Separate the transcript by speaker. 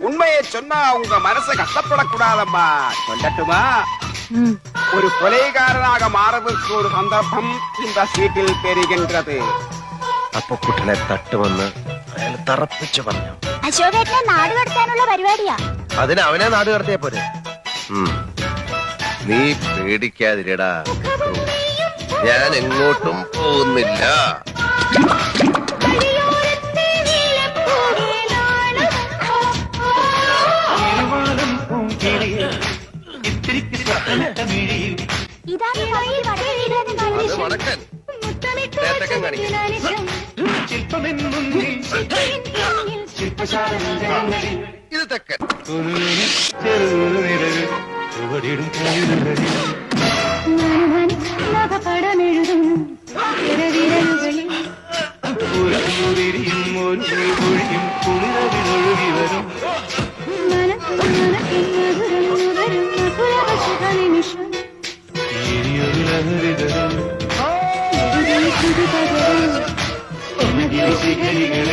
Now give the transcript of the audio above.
Speaker 1: உண்மையை சொன்னா உங்க மனசு கஷ்டப்படக்கூடாதம்மா. சொல்லட்டுமா? ஒரு கொலைகாரனாக மாறுவதற்கு ஒரு சந்தர்ப்பம் இந்த சீட்டில் பெறுகின்றது.
Speaker 2: അപ്പൊ കുട്ടനെ തട്ടുവന്ന് അയാൾ തറപ്പിച്ചു പറഞ്ഞു.
Speaker 3: അശോകേട്ടനെ നാട് കടത്താനുള്ള പരിപാടിയാ.
Speaker 2: അതിന് അവനെ നാട് കടത്തിയ പോരെ. നീ പേടിക്കാതിരടാ, ഞാൻ എങ്ങോട്ടും പോകുന്നില്ല. വടക്കൻ ഇത് തെക്കൻ.
Speaker 4: ശിഖരികൾ